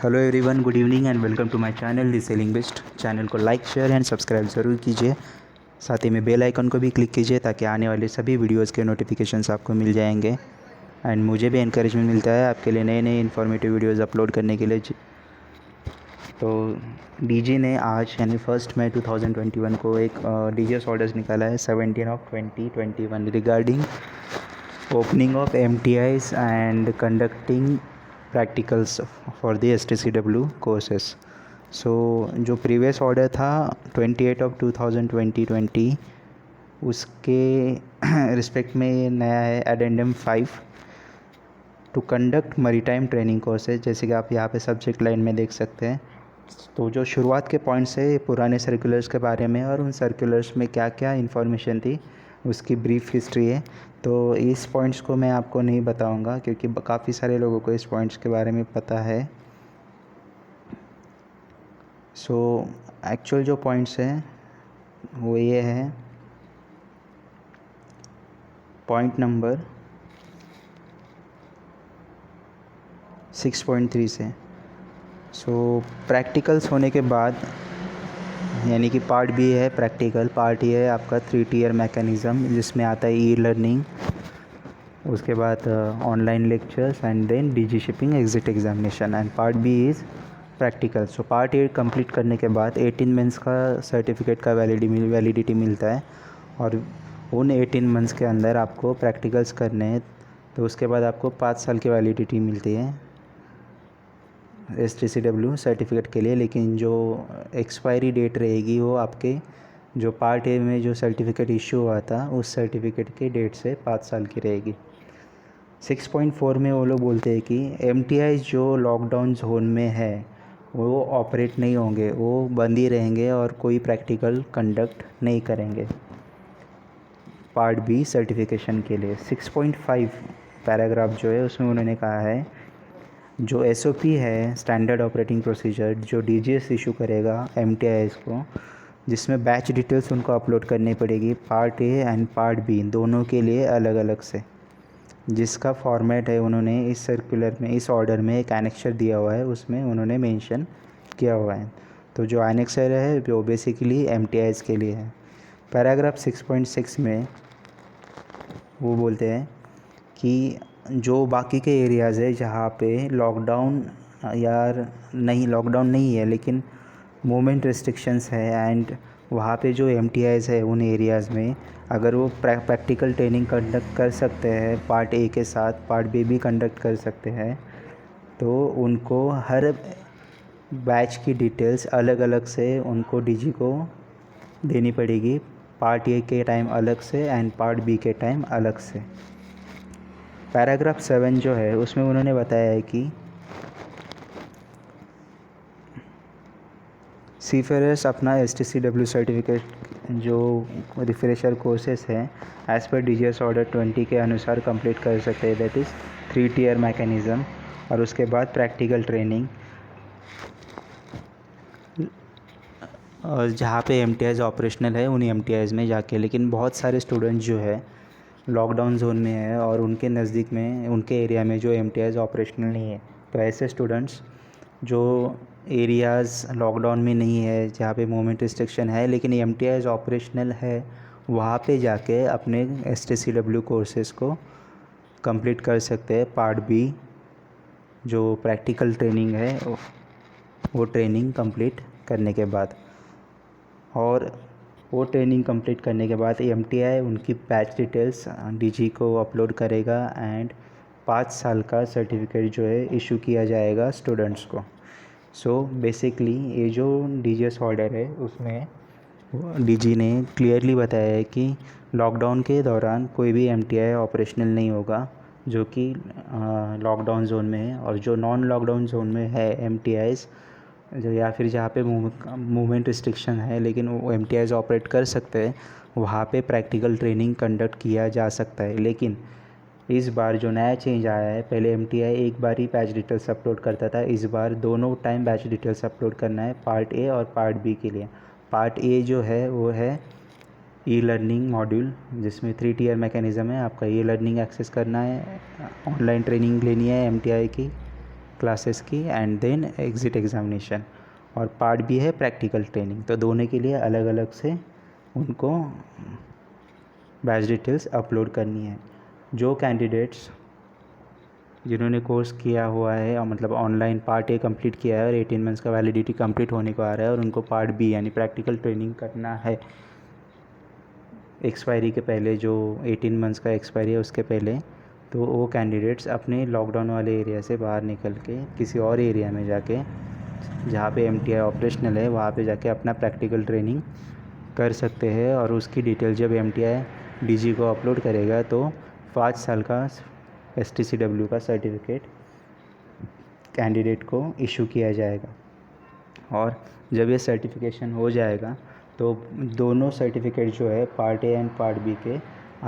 Hello everyone, good evening and welcome to my channel the selling best. Channel को like share and subscribe ज़रूर कीजिए। साथ ही में bell icon को भी क्लिक कीजिए ताकि आने वाले सभी वीडियोस के नोटिफिकेशंस आपको मिल जाएंगे एंड मुझे भी इंकरेजमेंट मिलता है आपके लिए नए नए इन्फॉर्मेटिव वीडियोस अपलोड करने के लिए। तो डीजी ने आज यानी 1 मई 2021 को एक डीजीएस ऑर्डर्स निकाला है 17 of 2021 regarding opening of MTIs and conducting practicals for the STCW courses. So जो प्रीवियस ऑर्डर था 28 ऑफ 2020 उसके रिस्पेक्ट में ये नया है addendum 5 to conduct maritime training courses. जैसे कि आप यहाँ पे सब्जेक्ट लाइन में देख सकते हैं। तो जो शुरुआत के पॉइंट्स है पुराने सर्कुलर्स के बारे में और उन सर्कुलर्स में क्या क्या इन्फॉर्मेशन थी उसकी ब्रीफ हिस्ट्री है। तो इस पॉइंट्स को मैं आपको नहीं बताऊंगा क्योंकि काफ़ी सारे लोगों को इस पॉइंट्स के बारे में पता है। सो एक्चुअल जो पॉइंट्स हैं वो ये है। पॉइंट नंबर 6.3 से प्रैक्टिकल्स होने के बाद यानी कि पार्ट बी है प्रैक्टिकल। पार्ट ए है आपका 3 टियर मैकेनिज़्म जिसमें आता है ई लर्निंग, उसके बाद online lectures and then DG shipping exit examination and part B is practical. So part A complete करने के बाद 18 मंथ्स का सर्टिफिकेट का वैलिडिटी मिलता है और उन 18 मंथ्स के अंदर आपको प्रैक्टिकल्स करने हैं। तो उसके बाद आपको 5 साल की वैलिडिटी मिलती है STCW सर्टिफिकेट के लिए। लेकिन जो एक्सपायरी डेट रहेगी वो आपके जो पार्ट ए में जो सर्टिफिकेट इशू हुआ था उस सर्टिफिकेट के डेट से 5 साल की रहेगी। 6.4 में वो लोग बोलते हैं कि MTI जो लॉकडाउन जोन में है वो ऑपरेट नहीं होंगे, वो बंद ही रहेंगे और कोई प्रैक्टिकल कंडक्ट नहीं करेंगे पार्ट बी सर्टिफिकेशन के लिए। 6.5 पैराग्राफ जो है उसमें उन्होंने कहा है जो SOP है स्टैंडर्ड ऑपरेटिंग प्रोसीजर जो DGS इशू करेगा MTIs को, जिसमें बैच डिटेल्स उनको अपलोड करनी पड़ेगी part A and part B दोनों के लिए अलग अलग से, जिसका फॉर्मेट है उन्होंने इस सर्कुलर में इस ऑर्डर में एक एनेक्सर दिया हुआ है उसमें उन्होंने मेंशन किया हुआ है। तो जो एनेक्सर है वो बेसिकली MTIs के लिए है। पैराग्राफ 6.6 में वो बोलते हैं कि जो बाकी के एरियाज़ है जहाँ पे लॉकडाउन नहीं है लेकिन मूवमेंट रिस्ट्रिक्शंस है एंड वहाँ पे जो MTIs है उन एरियाज़ में अगर वो प्रैक्टिकल ट्रेनिंग कंडक्ट कर सकते हैं पार्ट ए के साथ पार्ट बी भी कंडक्ट कर सकते हैं, तो उनको हर बैच की डिटेल्स अलग अलग से उनको DG को देनी पड़ेगी, पार्ट ए के टाइम अलग से एंड पार्ट बी के टाइम अलग से। पैराग्राफ 7 जो है उसमें उन्होंने बताया है कि सीफेरर्स अपना STCW सर्टिफिकेट जो रिफ्रेशर कोर्सेस हैं एज़ पर DGS ऑर्डर 20 के अनुसार कंप्लीट कर सकते हैं, दैट इज़ 3 टियर मैकेनिज़्म। और उसके बाद प्रैक्टिकल ट्रेनिंग और जहाँ पे MTIs ऑपरेशनल है उन्हीं MTIs में जाके। लेकिन बहुत सारे स्टूडेंट्स जो है लॉकडाउन जोन में है और उनके नज़दीक में उनके एरिया में जो MTIs ऑपरेशनल नहीं है, तो ऐसे स्टूडेंट्स जो एरियाज़ लॉकडाउन में नहीं है जहाँ पे मूवमेंट रिस्ट्रिक्शन है लेकिन MTIs ऑपरेशनल है वहाँ पे जाके अपने STCW कोर्सेज़ को कंप्लीट कर सकते हैं पार्ट बी जो प्रैक्टिकल ट्रेनिंग है वो ट्रेनिंग कंप्लीट करने के बाद। और वो ट्रेनिंग कंप्लीट करने के बाद MTI उनकी बैच डिटेल्स DG को अपलोड करेगा एंड 5 साल का सर्टिफिकेट जो है इशू किया जाएगा स्टूडेंट्स को। सो बेसिकली ये जो DGS ऑर्डर है उसमें DG ने क्लियरली बताया है कि लॉकडाउन के दौरान कोई भी MTI ऑपरेशनल नहीं होगा जो कि लॉकडाउन जोन में है, और जो नॉन लॉकडाउन जोन में है MTIs जो या फिर जहाँ पे मूवमेंट रिस्ट्रिक्शन है लेकिन वो MTIs ऑपरेट कर सकते हैं वहाँ पे प्रैक्टिकल ट्रेनिंग कंडक्ट किया जा सकता है। लेकिन इस बार जो नया चेंज आया है, पहले MTI एक बार ही बैच डिटेल्स अपलोड करता था, इस बार दोनों टाइम बैच डिटेल्स अपलोड करना है पार्ट ए और पार्ट बी के लिए। पार्ट ए जो है वो है ई लर्निंग मॉड्यूल जिसमें 3 टियर मैकेनिज़्म है। आपका ई लर्निंग एक्सेस करना है, ऑनलाइन ट्रेनिंग लेनी है MTI की क्लासेस की एंड देन एग्ज़िट एग्ज़ामिनेशन, और पार्ट बी है प्रैक्टिकल ट्रेनिंग। तो दोनों के लिए अलग अलग से उनको बैच डिटेल्स अपलोड करनी है। जो कैंडिडेट्स जिन्होंने कोर्स किया हुआ है और मतलब ऑनलाइन पार्ट ए कंप्लीट किया है और 18 मंथ्स का वैलिडिटी कंप्लीट होने को आ रहा है और उनको पार्ट बी यानी प्रैक्टिकल ट्रेनिंग करना है एक्सपायरी के पहले, जो 18 मंथ्स का एक्सपायरी है उसके पहले, तो वो कैंडिडेट्स अपने लॉकडाउन वाले एरिया से बाहर निकल के किसी और एरिया में जाके जहाँ पे एमटीआई ऑपरेशनल है वहाँ पे जाके अपना प्रैक्टिकल ट्रेनिंग कर सकते हैं। और उसकी डिटेल जब एमटीआई डीजी को अपलोड करेगा तो 5 साल का एसटीसीडब्ल्यू का सर्टिफिकेट कैंडिडेट को इशू किया जाएगा। और जब ये सर्टिफिकेशन हो जाएगा तो दोनों सर्टिफिकेट जो है part A and part B के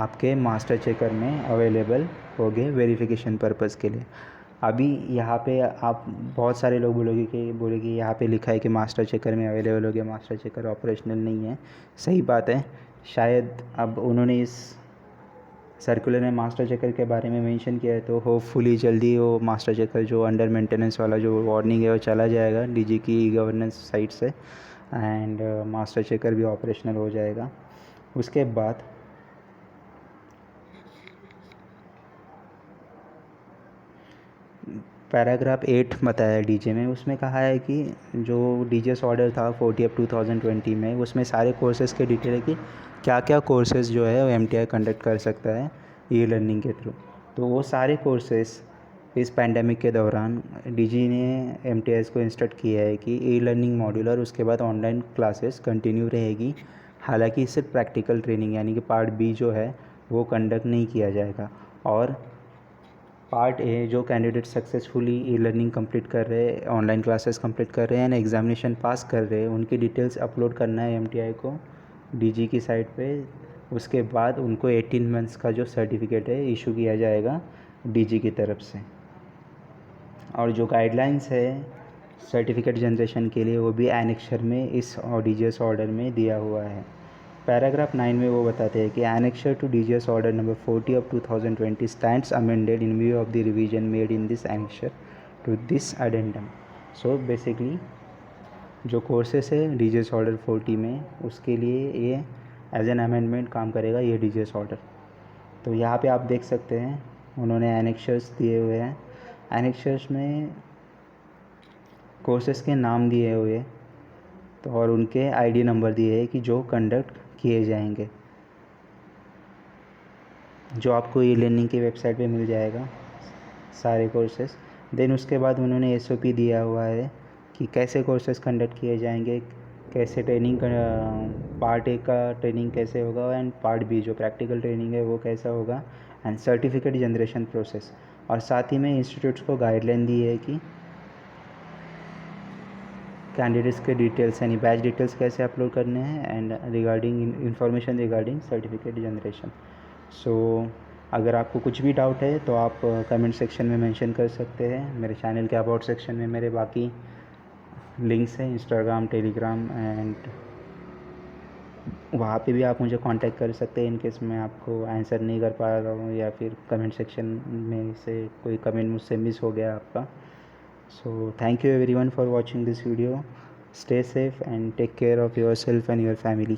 आपके मास्टर चेकर में अवेलेबल होंगे वेरिफिकेशन पर्पज़ के लिए। अभी यहाँ पे आप बहुत सारे लोग बोले कि यहाँ पे लिखा है कि मास्टर चेकर में अवेलेबल हो गया, मास्टर चेकर ऑपरेशनल नहीं है। सही बात है, शायद अब उन्होंने इस सर्कुलर में मास्टर चेकर के बारे में मेंशन किया है तो होपफुली जल्दी वो मास्टर चेकर जो अंडर मेंटेनेंस वाला जो वार्निंग है वो चला जाएगा डीजी की गवर्नेंस साइट से, एंड मास्टर चेकर भी ऑपरेशनल हो जाएगा। उसके बाद पैराग्राफ 8 बताया डीजे में, उसमें कहा है कि जो डीजेस ऑर्डर था 40/2020 में, उसमें सारे कोर्सेज के डिटेल है कि क्या क्या कोर्सेज जो है वो एमटीआई कंडक्ट कर सकता है ई लर्निंग के थ्रू। तो वो सारे कोर्सेज इस पैंडेमिक के दौरान डीजी ने एमटीआई को इंस्ट्रक्ट किया है कि ई लर्निंग मॉड्यूल और उसके बाद ऑनलाइन क्लासेस कंटिन्यू रहेगी। हालांकि सिर्फ प्रैक्टिकल ट्रेनिंग यानी कि पार्ट बी जो है वो कंडक्ट नहीं किया जाएगा। और पार्ट ए जो candidate successfully e learning complete कर रहे हैं, ऑनलाइन क्लासेस कंप्लीट कर रहे हैं एंड एग्जामिनेशन पास कर रहे हैं, उनकी डिटेल्स अपलोड करना है एमटीआई को डीजी की साइट पे। उसके बाद उनको 18 मंथ्स का जो सर्टिफिकेट है इशू किया जाएगा डीजी की तरफ से। और जो गाइडलाइंस है सर्टिफिकेट जनरेशन के लिए वो भी एनेक्सर में इस डीजीएस ऑर्डर में दिया हुआ है। पैराग्राफ 9 में वो बताते हैं कि annexure to DGS order number 40/2020 stands amended in view of the revision made in this annexure to this addendum. So basically जो कोर्सेस है डीजीएस ऑर्डर 40 में, उसके लिए ये एज एन अमेंडमेंट काम करेगा ये डीजीएस ऑर्डर। तो यहाँ पे आप देख सकते हैं उन्होंने एनेक्सर्स दिए हुए हैं। एनेक्सर्स में कोर्सेस के नाम दिए हुए तो और उनके आईडी नंबर दिए हैं कि जो कंडक्ट किए जाएंगे, जो आपको ई लर्निंग की वेबसाइट पे मिल जाएगा सारे कोर्सेस। देन उसके बाद उन्होंने एसओपी दिया हुआ है कि कैसे कोर्सेस कंडक्ट किए जाएंगे, कैसे ट्रेनिंग पार्ट ए का ट्रेनिंग कैसे होगा एंड पार्ट बी जो प्रैक्टिकल ट्रेनिंग है वो कैसा होगा, एंड सर्टिफिकेट जनरेशन प्रोसेस। और साथ ही में इंस्टीट्यूट्स को गाइडलाइन दी है कि कैंडिडेट्स के डिटेल्स यानी बैच डिटेल्स कैसे अपलोड करने हैं and regarding information regarding certificate generation. So अगर आपको कुछ भी डाउट है तो आप कमेंट सेक्शन में मेंशन कर सकते हैं। मेरे चैनल के अबाउट सेक्शन में मेरे बाकी लिंक्स हैं, इंस्टाग्राम, टेलीग्राम, एंड वहाँ पे भी आप मुझे कांटेक्ट कर सकते हैं इन केस मैं आपको आंसर नहीं कर पा रहा हूँ या फिर कमेंट सेक्शन में से कोई कमेंट मुझसे मिस हो गया आपका। So thank you everyone for watching this video. Stay safe and take care of yourself and your family.